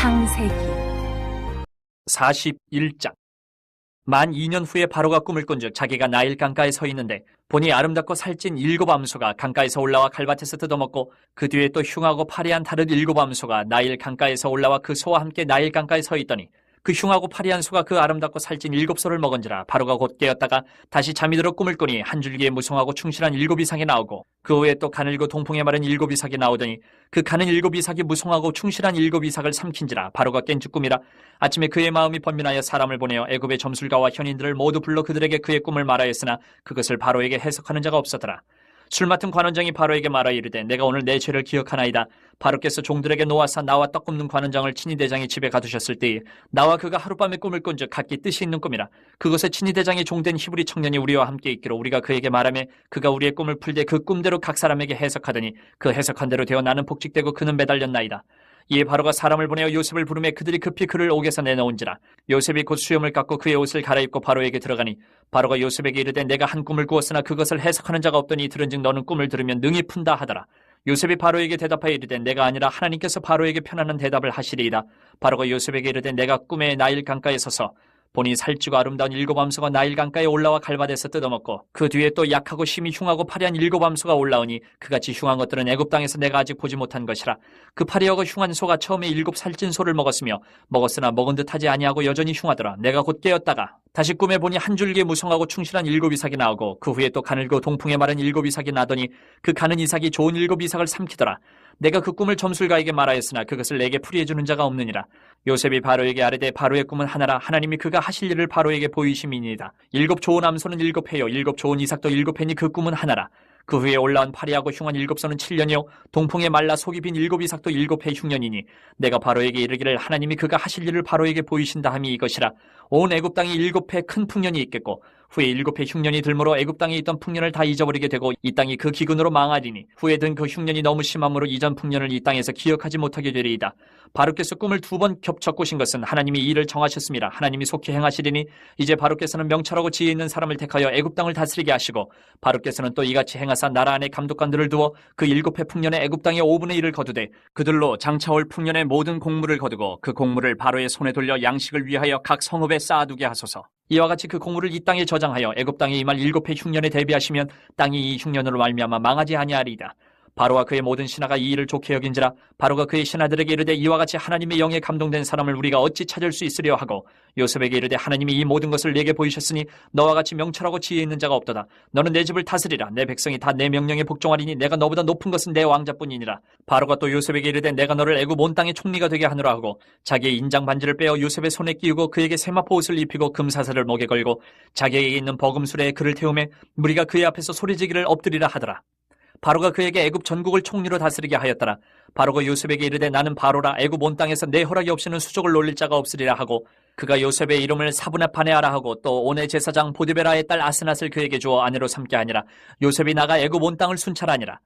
창세기 41장. 만 2년 후에 바로가 꿈을 꾼즉 자기가 나일 강가에 서 있는데 보니 아름답고 살찐 7 암소가 강가에서 올라와 갈밭에서 뜯어먹고 그 뒤에 또 흉하고 파리한 다른 7 암소가 나일 강가에서 올라와 그 소와 함께 나일 강가에 서 있더니 그 흉하고 파리한 소가 그 아름답고 살찐 7소를 먹은지라. 바로가 곧 깨었다가 다시 잠이 들어 꿈을 꾸니 한 줄기에 무성하고 충실한 7 이삭이 나오고 그 후에 또 가늘고 동풍에 마른 7 이삭이 나오더니 그 가는 7 이삭이 무성하고 충실한 7 이삭을 삼킨지라. 바로가 깬즉 꿈이라. 아침에 그의 마음이 번민하여 사람을 보내어 애굽의 점술가와 현인들을 모두 불러 그들에게 그의 꿈을 말하였으나 그것을 바로에게 해석하는 자가 없었더라. 술 맡은 관원장이 바로에게 말하여 이르되 내가 오늘 내 죄를 기억하나이다. 바로께서 종들에게 놓아사 나와 떡 굽는 관원장을 친위 대장이 집에 가두셨을 때에 나와 그가 하룻밤에 꿈을 꾼즉 각기 뜻이 있는 꿈이라. 그것에 친위 대장이 종된 히브리 청년이 우리와 함께 있기로 우리가 그에게 말하매 그가 우리의 꿈을 풀되 그 꿈대로 각 사람에게 해석하더니 그 해석한 대로 되어 나는 복직되고 그는 매달렸나이다. 이에 바로가 사람을 보내어 요셉을 부르매 그들이 급히 그를 옥에서 내놓은지라. 요셉이 곧 수염을 깎고 그의 옷을 갈아입고 바로에게 들어가니 바로가 요셉에게 이르되 내가 한 꿈을 꾸었으나 그것을 해석하는 자가 없더니 들은즉 너는 꿈을 들으면 능히 푼다 하더라. 요셉이 바로에게 대답하여 이르되 내가 아니라 하나님께서 바로에게 편안한 대답을 하시리이다. 바로가 요셉에게 이르되 내가 꿈에 나일 강가에 서서 보니 살찌고 아름다운 7 암소가 나일 강가에 올라와 갈밭에서 뜯어먹고 그 뒤에 또 약하고 심히 흉하고 파리한 7 암소가 올라오니 그같이 흉한 것들은 애굽 땅에서 내가 아직 보지 못한 것이라. 그 파리하고 흉한 소가 처음에 7 살찐 소를 먹었으며 먹었으나 먹은 듯 하지 아니하고 여전히 흉하더라. 내가 곧 깨었다가 다시 꿈에 보니 한 줄기에 무성하고 충실한 7 이삭이 나오고 그 후에 또 가늘고 동풍에 마른 7 이삭이 나더니 그 가는 이삭이 좋은 7 이삭을 삼키더라. 내가 그 꿈을 점술가에게 말하였으나 그것을 내게 풀이해주는 자가 없느니라. 요셉이 바로에게 아뢰되 바로의 꿈은 하나라. 하나님이 그가 하실 일을 바로에게 보이심이니이다. 7 좋은 암소는 7 해요 7 좋은 이삭도 7 해니 그 꿈은 하나라. 그 후에 올라온 파리하고 흉한 7 소는 7년이요 동풍에 말라 속이 빈 7 이삭도 7 해 흉년이니 내가 바로에게 이르기를 하나님이 그가 하실 일을 바로에게 보이신다 함이 이것이라. 온 애굽 땅에 7 해 큰 풍년이 있겠고 후에 7 해 흉년이 들므로 애굽 땅에 있던 풍년을 다 잊어버리게 되고 이 땅이 그 기근으로 망하리니 후에 든 그 흉년이 너무 심함으로 이전 풍년을 이 땅에서 기억하지 못하게 되리이다. 바로께서 꿈을 2번 겹쳐 꾸신 것은 하나님이 이 일을 정하셨습니다. 하나님이 속히 행하시리니 이제 바로께서는 명철하고 지혜 있는 사람을 택하여 애굽 땅을 다스리게 하시고 바로께서는 또 이같이 행하사 나라 안에 감독관들을 두어 그 7 해 풍년에 애굽 땅의 5분의 1을 거두되 그들로 장차올 풍년의 모든 곡물을 거두고 그 곡물을 바로의 손에 돌려 양식을 위하여 각 성읍에 쌓아두게 하소서. 이와 같이 그 곡물을 이 땅에 저장하여 애굽 땅에 임할 7 해 흉년에 대비하시면 땅이 이 흉년으로 말미암아 망하지 아니하리이다. 바로와 그의 모든 신하가 이 일을 좋게 여긴지라. 바로가 그의 신하들에게 이르되 이와 같이 하나님의 영에 감동된 사람을 우리가 어찌 찾을 수 있으려 하고 요셉에게 이르되 하나님이 이 모든 것을 내게 보이셨으니 너와 같이 명철하고 지혜 있는 자가 없도다. 너는 내 집을 다스리라. 내 백성이 다 내 명령에 복종하리니 내가 너보다 높은 것은 내 왕자뿐이니라. 바로가 또 요셉에게 이르되 내가 너를 애굽 온 땅의 총리가 되게 하노라 하고 자기의 인장 반지를 빼어 요셉의 손에 끼우고 그에게 세마포 옷을 입히고 금사슬을 목에 걸고 자기에게 있는 버금수레에 그를 태우매 무리가 그의 앞에서 소리지기를 엎드리라 하더라. 바로가 그에게 애굽 전국을 총리로 다스리게 하였더라. 바로가 요셉에게 이르되 나는 바로라. 애굽 온 땅에서 내 허락이 없이는 수족을 놀릴 자가 없으리라 하고 그가 요셉의 이름을 사브나파네아라 하고 또 온의 제사장 보디베라의 딸 아스낫을 그에게 주어 아내로 삼게 하니라. 요셉이 나가 애굽 온 땅을 순찰하니라.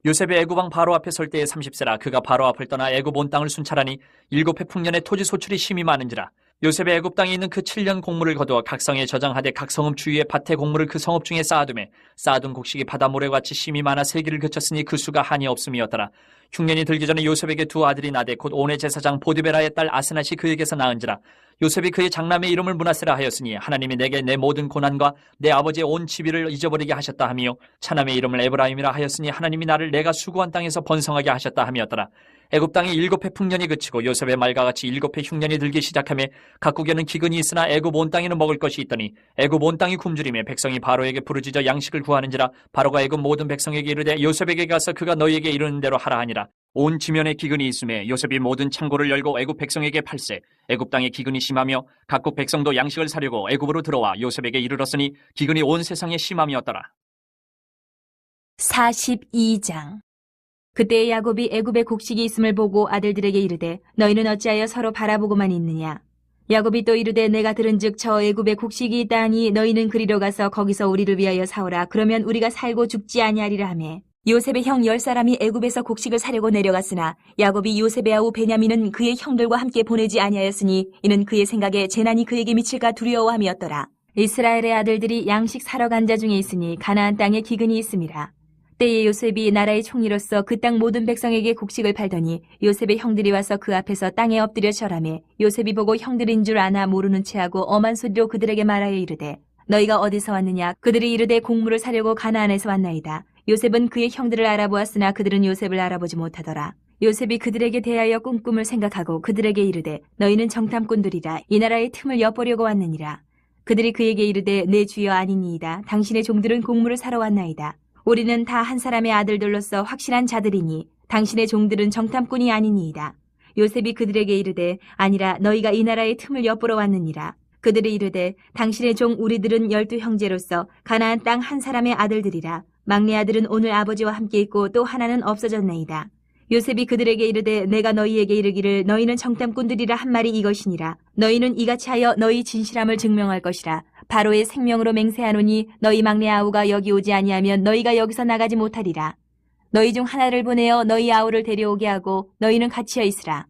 요셉이 애굽 왕 바로 앞에 설 때에 30세라. 그가 바로 앞을 떠나 애굽 온 땅을 순찰하니 7 해 풍년에 토지 소출이 심히 많은지라. 요셉이 애굽 땅에 있는 그 7년 곡물을 거두어 각 성에 저장하되 각 성읍 주위에 밭에 곡물을 그 성읍 중에 쌓아두매 쌓아둔 곡식이 바다 모래같이 심히 많아 세기를 그쳤으니 그 수가 한이 없음이었더라. 흉년이 들기 전에 요셉에게 2 아들이 나되 곧 온의 제사장 보디베라의 딸 아스낫이 그에게서 낳은지라. 요셉이 그의 장남의 이름을 므낫세라 하였으니 하나님이 내게 내 모든 고난과 내 아버지의 온 지위를 잊어버리게 하셨다 하며 차남의 이름을 에브라임이라 하였으니 하나님이 나를 내가 수고한 땅에서 번성하게 하셨다 함이었더라. 애굽 땅에 7 해 풍년이 그치고 요셉의 말과 같이 7 해 흉년이 들기 시작하며 각국에는 기근이 있으나 애굽 온 땅에는 먹을 것이 있더니 애굽 온 땅이 굶주리며 백성이 바로에게 부르짖어 양식을 구하는지라. 바로가 애굽 모든 백성에게 이르되 요셉에게 가서 그가 너희에게 이르는 대로 하라 하니라. 온 지면에 기근이 있음에 요셉이 모든 창고를 열고 애굽 백성에게 팔세. 애굽 땅에 기근이 심하며 각국 백성도 양식을 사려고 애굽으로 들어와 요셉에게 이르렀으니 기근이 온 세상에 심함이었더라. 42장 그때 야곱이 애굽에 곡식이 있음을 보고 아들들에게 이르되 너희는 어찌하여 서로 바라보고만 있느냐. 야곱이 또 이르되 내가 들은즉 저 애굽에 곡식이 있다 하니 너희는 그리로 가서 거기서 우리를 위하여 사오라. 그러면 우리가 살고 죽지 아니하리라 하매 요셉의 형 10사람이 애굽에서 곡식을 사려고 내려갔으나 야곱이 요셉의 아우 베냐민은 그의 형들과 함께 보내지 아니하였으니 이는 그의 생각에 재난이 그에게 미칠까 두려워함이었더라. 이스라엘의 아들들이 양식 사러 간 자 중에 있으니 가나안 땅에 기근이 있음이라. 때에 요셉이 나라의 총리로서 그 땅 모든 백성에게 곡식을 팔더니 요셉의 형들이 와서 그 앞에서 땅에 엎드려 절하매 요셉이 보고 형들인 줄 아나 모르는 체하고 엄한 소리로 그들에게 말하여 이르되 너희가 어디서 왔느냐? 그들이 이르되 곡물을 사려고 가나안에서 왔나이다. 요셉은 그의 형들을 알아보았으나 그들은 요셉을 알아보지 못하더라. 요셉이 그들에게 대하여 꿈꿈을 생각하고 그들에게 이르되 너희는 정탐꾼들이라 이 나라의 틈을 엿보려고 왔느니라. 그들이 그에게 이르되 내 주여 아니니이다. 당신의 종들은 곡물을 사러 왔나이다. 우리는 다 한 사람의 아들들로서 확실한 자들이니 당신의 종들은 정탐꾼이 아니니이다. 요셉이 그들에게 이르되 아니라 너희가 이 나라의 틈을 엿보러 왔느니라. 그들이 이르되 당신의 종 우리들은 12 형제로서 가나안 땅 한 사람의 아들들이라. 막내 아들은 오늘 아버지와 함께 있고 또 하나는 없어졌나이다. 요셉이 그들에게 이르되 내가 너희에게 이르기를 너희는 정탐꾼들이라 한 말이 이것이니라. 너희는 이같이 하여 너희 진실함을 증명할 것이라. 바로의 생명으로 맹세하노니 너희 막내 아우가 여기 오지 아니하면 너희가 여기서 나가지 못하리라. 너희 중 하나를 보내어 너희 아우를 데려오게 하고 너희는 갇혀 있으라.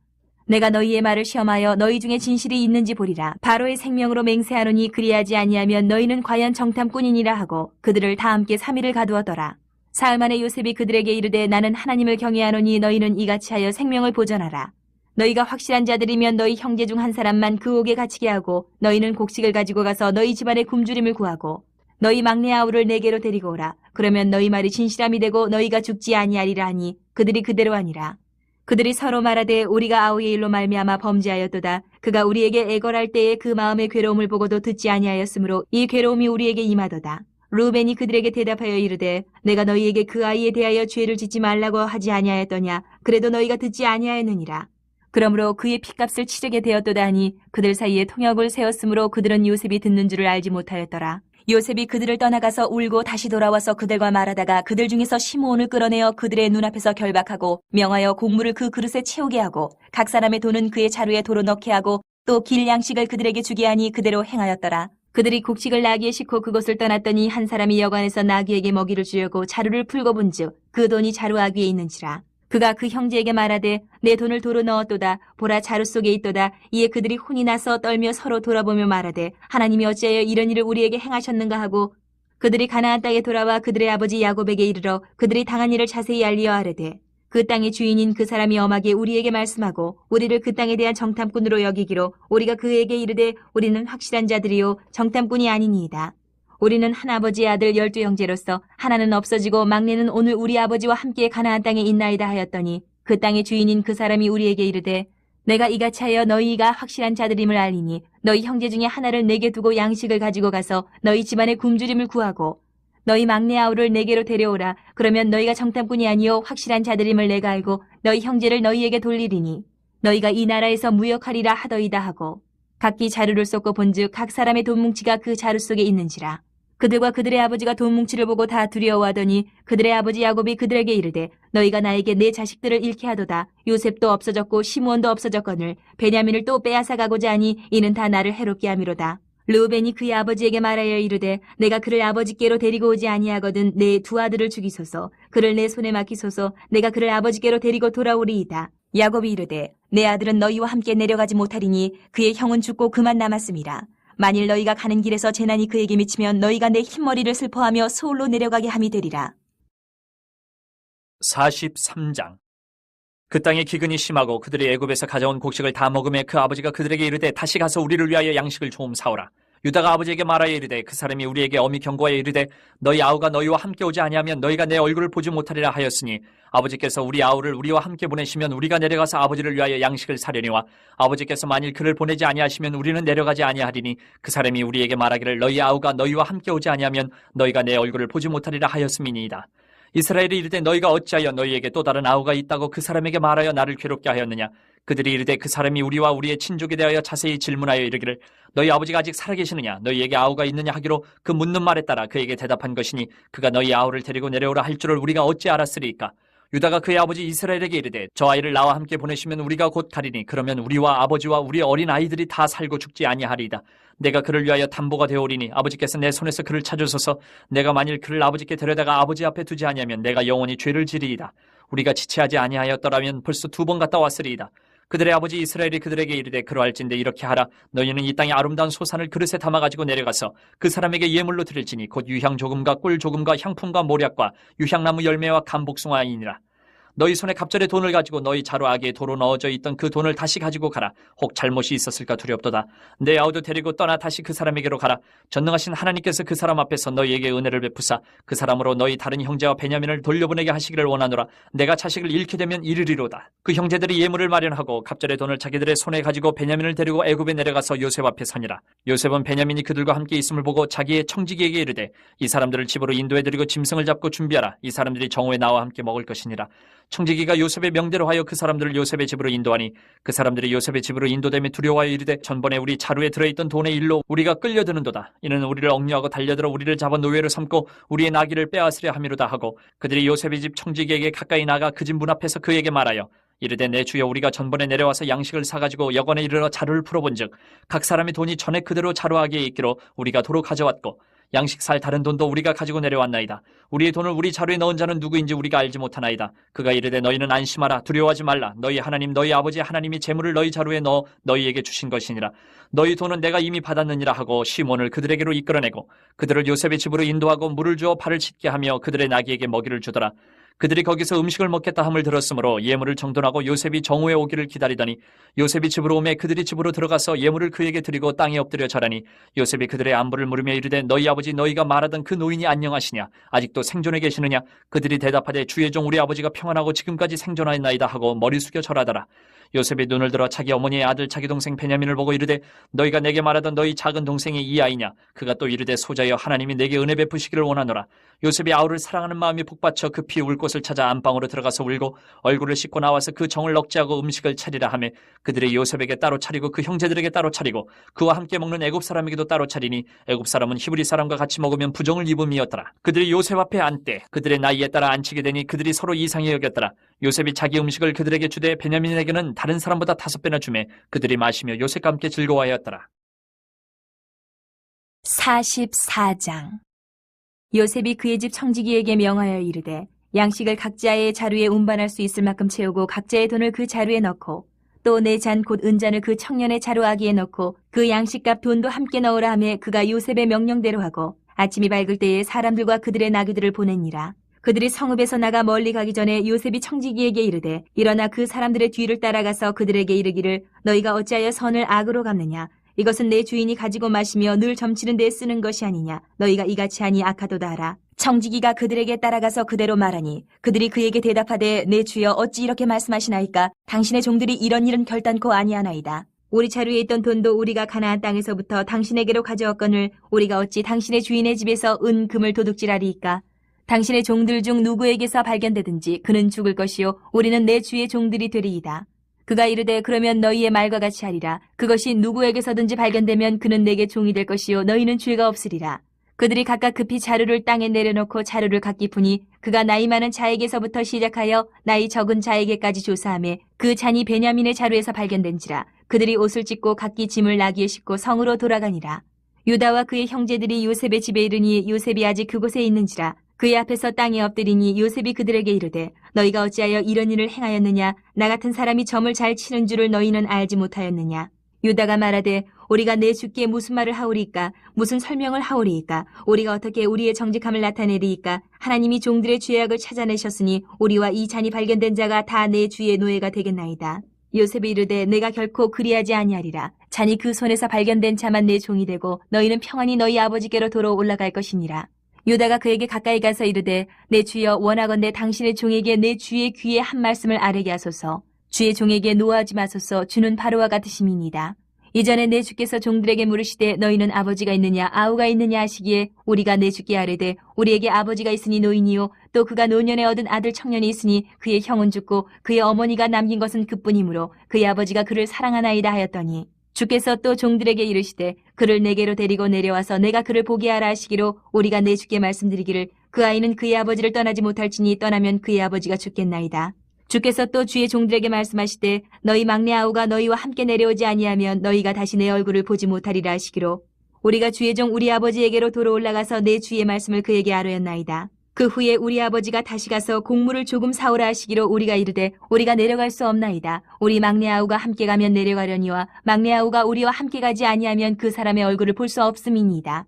내가 너희의 말을 시험하여 너희 중에 진실이 있는지 보리라. 바로의 생명으로 맹세하노니 그리하지 아니하면 너희는 과연 정탐꾼이니라 하고 그들을 다 함께 3일을 가두었더라. 사흘 만에 요셉이 그들에게 이르되 나는 하나님을 경외하노니 너희는 이같이 하여 생명을 보전하라. 너희가 확실한 자들이면 너희 형제 중 한 사람만 그 옥에 갇히게 하고 너희는 곡식을 가지고 가서 너희 집안의 굶주림을 구하고 너희 막내 아우를 내게로 데리고 오라. 그러면 너희 말이 진실함이 되고 너희가 죽지 아니하리라 하니 그들이 그대로 하니라. 그들이 서로 말하되 우리가 아우의 일로 말미암아 범죄하였도다. 그가 우리에게 애걸할 때에 그 마음의 괴로움을 보고도 듣지 아니하였으므로 이 괴로움이 우리에게 임하도다. 루벤이 그들에게 대답하여 이르되 내가 너희에게 그 아이에 대하여 죄를 짓지 말라고 하지 아니하였더냐. 그래도 너희가 듣지 아니하였느니라. 그러므로 그의 핏값을 치르게 되었도다 하니 그들 사이에 통역을 세웠으므로 그들은 요셉이 듣는 줄을 알지 못하였더라. 요셉이 그들을 떠나가서 울고 다시 돌아와서 그들과 말하다가 그들 중에서 시므온을 끌어내어 그들의 눈앞에서 결박하고 명하여 곡물을 그 그릇에 채우게 하고 각 사람의 돈은 그의 자루에 도로 넣게 하고 또 길 양식을 그들에게 주게 하니 그대로 행하였더라. 그들이 곡식을 나귀에 싣고 그곳을 떠났더니 한 사람이 여관에서 나귀에게 먹이를 주려고 자루를 풀고 본즉 그 돈이 자루 아귀에 있는지라. 그가 그 형제에게 말하되 내 돈을 도로 넣었도다. 보라 자루 속에 있도다. 이에 그들이 혼이 나서 떨며 서로 돌아보며 말하되 하나님이 어찌하여 이런 일을 우리에게 행하셨는가 하고 그들이 가나안 땅에 돌아와 그들의 아버지 야곱에게 이르러 그들이 당한 일을 자세히 알리어 아뢰되 그 땅의 주인인 그 사람이 엄하게 우리에게 말씀하고 우리를 그 땅에 대한 정탐꾼으로 여기기로 우리가 그에게 이르되 우리는 확실한 자들이요 정탐꾼이 아니니이다. 우리는 한 아버지의 아들 12 형제로서 하나는 없어지고 막내는 오늘 우리 아버지와 함께 가나안 땅에 있나이다 하였더니 그 땅의 주인인 그 사람이 우리에게 이르되 내가 이같이 하여 너희가 확실한 자들임을 알리니 너희 형제 중에 하나를 내게 두고 양식을 가지고 가서 너희 집안의 굶주림을 구하고 너희 막내 아우를 내게로 데려오라. 그러면 너희가 정탐꾼이 아니요 확실한 자들임을 내가 알고 너희 형제를 너희에게 돌리리니 너희가 이 나라에서 무역하리라 하더이다 하고 각기 자루를 쏟고 본즉 각 사람의 돈 뭉치가 그 자루 속에 있는지라. 그들과 그들의 아버지가 돈 뭉치를 보고 다 두려워하더니 그들의 아버지 야곱이 그들에게 이르되 너희가 나에게 내 자식들을 잃게 하도다. 요셉도 없어졌고 시므온도 없어졌거늘 베냐민을 또 빼앗아 가고자 하니 이는 다 나를 해롭게 함이로다. 르우벤이 그의 아버지에게 말하여 이르되 내가 그를 아버지께로 데리고 오지 아니하거든 내 두 아들을 죽이소서. 그를 내 손에 맡기소서. 내가 그를 아버지께로 데리고 돌아오리이다. 야곱이 이르되 내 아들은 너희와 함께 내려가지 못하리니 그의 형은 죽고 그만 남았음이라. 만일 너희가 가는 길에서 재난이 그에게 미치면 너희가 내 흰머리를 슬퍼하며 서울로 내려가게 함이 되리라. 43장. 그 땅에 기근이 심하고 그들이 애굽에서 가져온 곡식을 다 먹음에 그 아버지가 그들에게 이르되 다시 가서 우리를 위하여 양식을 좀 사오라. 유다가 아버지에게 말하여 이르되 그 사람이 우리에게 엄히 경고하여 이르되 너희 아우가 너희와 함께 오지 아니하면 너희가 내 얼굴을 보지 못하리라 하였으니 아버지께서 우리 아우를 우리와 함께 보내시면 우리가 내려가서 아버지를 위하여 양식을 사려니와 아버지께서 만일 그를 보내지 아니하시면 우리는 내려가지 아니하리니 그 사람이 우리에게 말하기를 너희 아우가 너희와 함께 오지 아니하면 너희가 내 얼굴을 보지 못하리라 하였음이니이다. 이스라엘이 이르되 너희가 어찌하여 너희에게 또 다른 아우가 있다고 그 사람에게 말하여 나를 괴롭게 하였느냐. 그들이 이르되 그 사람이 우리와 우리의 친족에 대하여 자세히 질문하여 이르기를 너희 아버지가 아직 살아계시느냐 너희에게 아우가 있느냐 하기로 그 묻는 말에 따라 그에게 대답한 것이니 그가 너희 아우를 데리고 내려오라 할 줄을 우리가 어찌 알았으리이까. 유다가 그의 아버지 이스라엘에게 이르되 저 아이를 나와 함께 보내시면 우리가 곧 가리니 그러면 우리와 아버지와 우리 어린 아이들이 다 살고 죽지 아니하리이다. 내가 그를 위하여 담보가 되오리니 아버지께서 내 손에서 그를 찾으소서. 내가 만일 그를 아버지께 데려다가 아버지 앞에 두지 아니하면 내가 영원히 죄를 지리이다. 우리가 지체하지 아니하였더라면 벌써 2번 갔다 왔으리이다. 그들의 아버지 이스라엘이 그들에게 이르되 그러할진대 이렇게 하라. 너희는 이 땅의 아름다운 소산을 그릇에 담아가지고 내려가서 그 사람에게 예물로 드릴지니 곧 유향 조금과 꿀 조금과 향품과 모략과 유향나무 열매와 감복숭아이니라. 너희 손에 갑절의 돈을 가지고 너희 자루 아기에 도로 넣어져 있던 그 돈을 다시 가지고 가라. 혹 잘못이 있었을까 두렵도다. 내 아우도 데리고 떠나 다시 그 사람에게로 가라. 전능하신 하나님께서 그 사람 앞에서 너희에게 은혜를 베푸사 그 사람으로 너희 다른 형제와 베냐민을 돌려보내게 하시기를 원하노라. 내가 자식을 잃게 되면 이르리로다. 그 형제들이 예물을 마련하고 갑절의 돈을 자기들의 손에 가지고 베냐민을 데리고 애굽에 내려가서 요셉 앞에 서니라. 요셉은 베냐민이 그들과 함께 있음을 보고 자기의 청지기에게 이르되 이 사람들을 집으로 인도해드리고 짐승을 잡고 준비하라. 이 사람들이 정오에 나와 함께 먹을 것이니라. 청지기가 요셉의 명대로 하여 그 사람들을 요셉의 집으로 인도하니 그 사람들이 요셉의 집으로 인도되며 두려워하여 이르되 전번에 우리 자루에 들어있던 돈의 일로 우리가 끌려드는도다. 이는 우리를 억류하고 달려들어 우리를 잡아 노예로 삼고 우리의 나귀를 빼앗으려 함이로다 하고 그들이 요셉의 집 청지기에게 가까이 나가 그 집 문 앞에서 그에게 말하여 이르되 내 주여 우리가 전번에 내려와서 양식을 사가지고 여관에 이르러 자루를 풀어본즉 각 사람의 돈이 전에 그대로 자루아기에 있기로 우리가 도로 가져왔고 양식 살 다른 돈도 우리가 가지고 내려왔나이다. 우리의 돈을 우리 자루에 넣은 자는 누구인지 우리가 알지 못하나이다. 그가 이르되 너희는 안심하라. 두려워하지 말라. 너희 하나님 너희 아버지 하나님이 재물을 너희 자루에 넣어 너희에게 주신 것이니라. 너희 돈은 내가 이미 받았느니라 하고 시몬을 그들에게로 이끌어내고 그들을 요셉의 집으로 인도하고 물을 주어 발을 씻게 하며 그들의 나귀에게 먹이를 주더라. 그들이 거기서 음식을 먹겠다 함을 들었으므로 예물을 정돈하고 요셉이 정오에 오기를 기다리더니 요셉이 집으로 오매 그들이 집으로 들어가서 예물을 그에게 드리고 땅에 엎드려 절하니 요셉이 그들의 안부를 물으며 이르되 너희 아버지 너희가 말하던 그 노인이 안녕하시냐 아직도 생존해 계시느냐. 그들이 대답하되 주의 종 우리 아버지가 평안하고 지금까지 생존하였나이다 하고 머리 숙여 절하더라. 요셉이 눈을 들어 자기 어머니의 아들 자기 동생 베냐민을 보고 이르되 너희가 내게 말하던 너희 작은 동생이 이 아이냐. 그가 또 이르되 소자여 하나님이 내게 은혜 베푸시기를 원하노라. 요셉이 아우를 사랑하는 마음이 복받쳐 급히 울 곳을 찾아 안방으로 들어가서 울고 얼굴을 씻고 나와서 그 정을 억제하고 음식을 차리라 하며 그들이 요셉에게 따로 차리고 그 형제들에게 따로 차리고 그와 함께 먹는 애굽 사람에게도 따로 차리니 애굽 사람은 히브리 사람과 같이 먹으면 부정을 입음이었더라. 그들이 요셉 앞에 앉되 그들의 나이에 따라 앉히게 되니 그들이 서로 이상히 여겼더라. 요셉이 자기 음식을 그들에게 주되 베냐민에게는 다른 사람보다 5배나 주매 그들이 마시며 요셉과 함께 즐거워하였더라. 44장. 요셉이 그의 집 청지기에게 명하여 이르되 양식을 각자의 자루에 운반할 수 있을 만큼 채우고 각자의 돈을 그 자루에 넣고 또 내 잔 곧 은잔을 그 청년의 자루아기에 넣고 그 양식값 돈도 함께 넣으라 하며 그가 요셉의 명령대로 하고 아침이 밝을 때에 사람들과 그들의 나귀들을 보내니라. 그들이 성읍에서 나가 멀리 가기 전에 요셉이 청지기에게 이르되 일어나 그 사람들의 뒤를 따라가서 그들에게 이르기를 너희가 어찌하여 선을 악으로 갚느냐. 이것은 내 주인이 가지고 마시며 늘 점치는 데 쓰는 것이 아니냐. 너희가 이같이 하니 악하도다 하라. 청지기가 그들에게 따라가서 그대로 말하니 그들이 그에게 대답하되 내 주여 어찌 이렇게 말씀하시나이까. 당신의 종들이 이런 일은 결단코 아니하나이다. 우리 자루에 있던 돈도 우리가 가나안 땅에서부터 당신에게로 가져왔거늘 우리가 어찌 당신의 주인의 집에서 은 금을 도둑질하리이까. 당신의 종들 중 누구에게서 발견되든지 그는 죽을 것이요 우리는 내 주의 종들이 되리이다. 그가 이르되 그러면 너희의 말과 같이 하리라. 그것이 누구에게서든지 발견되면 그는 내게 종이 될 것이요 너희는 죄가 없으리라. 그들이 각각 급히 자루를 땅에 내려놓고 자루를 각기 푸니 그가 나이 많은 자에게서부터 시작하여 나이 적은 자에게까지 조사하며 그 잔이 베냐민의 자루에서 발견된지라. 그들이 옷을 찢고 각기 짐을 나귀에 싣고 성으로 돌아가니라. 유다와 그의 형제들이 요셉의 집에 이르니 요셉이 아직 그곳에 있는지라. 그의 앞에서 땅에 엎드리니 요셉이 그들에게 이르되 너희가 어찌하여 이런 일을 행하였느냐. 나 같은 사람이 점을 잘 치는 줄을 너희는 알지 못하였느냐. 유다가 말하되 우리가 내 주께 무슨 말을 하오리이까. 무슨 설명을 하오리이까. 우리가 어떻게 우리의 정직함을 나타내리이까. 하나님이 종들의 죄악을 찾아내셨으니 우리와 이 잔이 발견된 자가 다 내 주의 노예가 되겠나이다. 요셉이 이르되 내가 결코 그리하지 아니하리라. 잔이 그 손에서 발견된 자만 내 종이 되고 너희는 평안히 너희 아버지께로 도로 올라갈 것이니라. 유다가 그에게 가까이 가서 이르되 내 주여 원하건대 당신의 종에게 내 주의 귀에 한 말씀을 아뢰게 하소서. 주의 종에게 노하지 마소서. 주는 바로와 같으심이니이다. 이전에 내 주께서 종들에게 물으시되 너희는 아버지가 있느냐 아우가 있느냐 하시기에 우리가 내 주께 아뢰되 우리에게 아버지가 있으니 노인이요 또 그가 노년에 얻은 아들 청년이 있으니 그의 형은 죽고 그의 어머니가 남긴 것은 그뿐이므로 그의 아버지가 그를 사랑하나이다 하였더니 주께서 또 종들에게 이르시되 그를 내게로 데리고 내려와서 내가 그를 보게 하라 하시기로 우리가 내 주께 말씀드리기를 그 아이는 그의 아버지를 떠나지 못할지니 떠나면 그의 아버지가 죽겠나이다. 주께서 또 주의 종들에게 말씀하시되 너희 막내 아우가 너희와 함께 내려오지 아니하면 너희가 다시 내 얼굴을 보지 못하리라 하시기로 우리가 주의 종 우리 아버지에게로 도로 올라가서 내 주의 말씀을 그에게 아뢰었나이다. 그 후에 우리 아버지가 다시 가서 곡물을 조금 사오라 하시기로 우리가 이르되 우리가 내려갈 수 없나이다. 우리 막내 아우가 함께 가면 내려가려니와 막내 아우가 우리와 함께 가지 아니하면 그 사람의 얼굴을 볼 수 없음이니이다.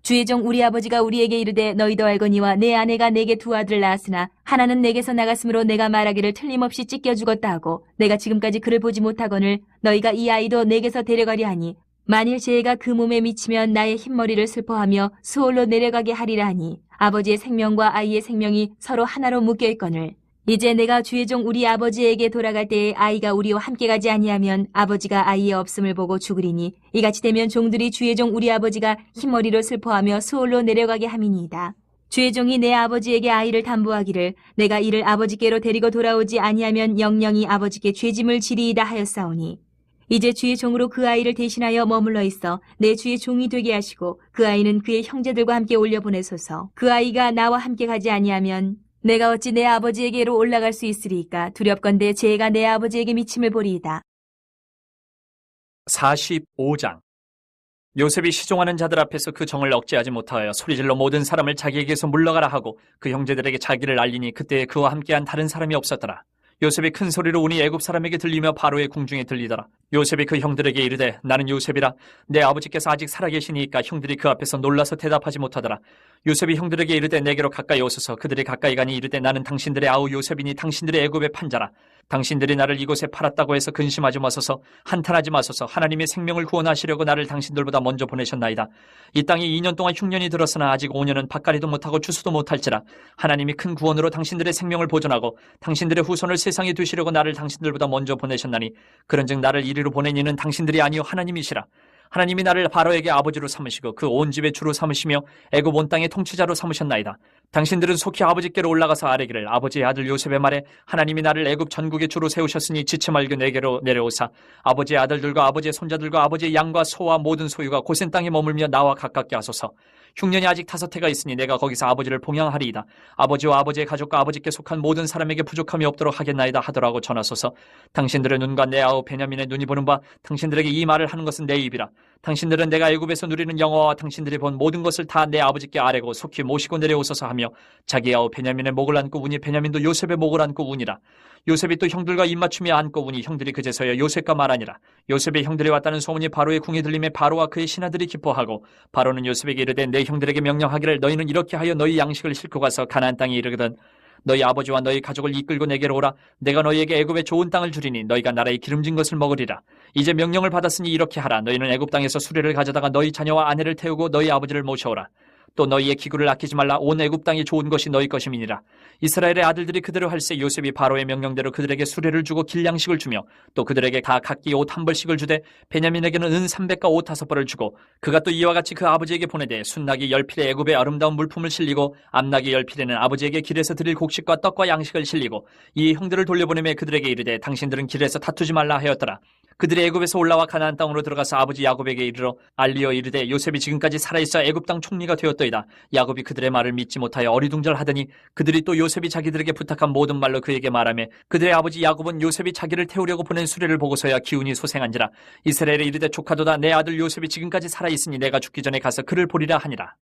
주의 종 우리 아버지가 우리에게 이르되 너희도 알거니와 내 아내가 내게 두 아들을 낳았으나 하나는 내게서 나갔으므로 내가 말하기를 틀림없이 찢겨 죽었다 하고 내가 지금까지 그를 보지 못하거늘 너희가 이 아이도 내게서 데려가려 하니 만일 재해가 그 몸에 미치면 나의 흰머리를 슬퍼하며 수월로 내려가게 하리라 하니 아버지의 생명과 아이의 생명이 서로 하나로 묶여 있거늘 이제 내가 주의 종 우리 아버지에게 돌아갈 때에 아이가 우리와 함께 가지 아니하면 아버지가 아이의 없음을 보고 죽으리니 이같이 되면 종들이 주의 종 우리 아버지가 흰머리로 슬퍼하며 수월로 내려가게 함이니이다. 주의 종이 내 아버지에게 아이를 담보하기를 내가 이를 아버지께로 데리고 돌아오지 아니하면 영영이 아버지께 죄짐을 지리이다 하였사오니 이제 주의 종으로 그 아이를 대신하여 머물러 있어 내 주의 종이 되게 하시고 그 아이는 그의 형제들과 함께 올려보내소서. 그 아이가 나와 함께 가지 아니하면 내가 어찌 내 아버지에게로 올라갈 수 있으리이까. 두렵건대 재해가 내 아버지에게 미침을 보리이다. 45장. 요셉이 시종하는 자들 앞에서 그 정을 억제하지 못하여 소리질러 모든 사람을 자기에게서 물러가라 하고 그 형제들에게 자기를 알리니 그때에 그와 함께한 다른 사람이 없었더라. 요셉이 큰 소리로 우니 애굽 사람에게 들리며 바로의 궁중에 들리더라. 요셉이 그 형들에게 이르되 나는 요셉이라. 내 아버지께서 아직 살아계시니까 형들이 그 앞에서 놀라서 대답하지 못하더라. 요셉이 형들에게 이르되 내게로 가까이 오소서. 그들이 가까이 가니 이르되 나는 당신들의 아우 요셉이니 당신들의 애굽의 판자라. 당신들이 나를 이곳에 팔았다고 해서 근심하지 마소서. 한탄하지 마소서. 하나님의 생명을 구원하시려고 나를 당신들보다 먼저 보내셨나이다. 이 땅이 2년 동안 흉년이 들었으나 아직 5년은 밭갈이도 못하고 추수도 못할지라. 하나님이 큰 구원으로 당신들의 생명을 보존하고 당신들의 후손을 세상에 두시려고 나를 당신들보다 먼저 보내셨나니 그런즉 나를 이리로 보낸 이는 당신들이 아니요 하나님이시라. 하나님이 나를 바로에게 아버지로 삼으시고 그 온 집의 주로 삼으시며 애굽 온 땅의 통치자로 삼으셨나이다. 당신들은 속히 아버지께로 올라가서 아뢰기를 아버지의 아들 요셉의 말에 하나님이 나를 애굽 전국의 주로 세우셨으니 지체 말고 내게로 내려오사 아버지의 아들들과 아버지의 손자들과 아버지의 양과 소와 모든 소유가 고센 땅에 머물며 나와 가깝게 하소서. 흉년이 아직 5해가 있으니 내가 거기서 아버지를 봉양하리이다. 아버지와 아버지의 가족과 아버지께 속한 모든 사람에게 부족함이 없도록 하겠나이다 하더라고 전하소서. 당신들의 눈과 내 아우 베냐민의 눈이 보는 바 당신들에게 이 말을 하는 것은 내 입이라. 당신들은 내가 애굽에서 누리는 영화와 당신들이 본 모든 것을 다 내 아버지께 아뢰고 속히 모시고 내려오소서 하며 자기 아우 베냐민의 목을 안고 우니 베냐민도 요셉의 목을 안고 우니라. 요셉이 또 형들과 입맞추며 안고 우니 형들이 그제서야 요셉과 말하니라. 요셉의 형들이 왔다는 소문이 바로의 궁에 들림에 바로와 그의 신하들이 기뻐하고 바로는 요셉에게 이르되 내 형들에게 명령하기를 너희는 이렇게 하여 너희 양식을 싣고 가서 가나안 땅에 이르거든 너희 아버지와 너희 가족을 이끌고 내게로 오라. 내가 너희에게 애굽의 좋은 땅을 주리니 너희가 나라의 기름진 것을 먹으리라. 이제 명령을 받았으니 이렇게 하라. 너희는 애굽 땅에서 수레를 가져다가 너희 자녀와 아내를 태우고 너희 아버지를 모셔오라. 또 너희의 기구를 아끼지 말라. 온 애굽 땅이 좋은 것이 너희 것임이니라. 이스라엘의 아들들이 그대로 할세 요셉이 바로의 명령대로 그들에게 수레를 주고 길양식을 주며 또 그들에게 다 각기 옷 한 벌씩을 주되 베냐민에게는 은 300과 옷 5벌을 주고 그가 또 이와 같이 그 아버지에게 보내되 순나기 10필에 애굽의 아름다운 물품을 실리고 암나기 10필에는 아버지에게 길에서 드릴 곡식과 떡과 양식을 실리고 이 형들을 돌려보내며 그들에게 이르되 당신들은 길에서 다투지 말라 하였더라. 그들이 애굽에서 올라와 가나안 땅으로 들어가서 아버지 야곱에게 이르러 알리어 이르되 요셉이 지금까지 살아있어 애굽 땅 총리가 되었더이다. 야곱이 그들의 말을 믿지 못하여 어리둥절하더니 그들이 또 요셉이 자기들에게 부탁한 모든 말로 그에게 말하며 그들의 아버지 야곱은 요셉이 자기를 태우려고 보낸 수레를 보고서야 기운이 소생한지라. 이스라엘에 이르되 조카도다 내 아들 요셉이 지금까지 살아있으니 내가 죽기 전에 가서 그를 보리라 하니라.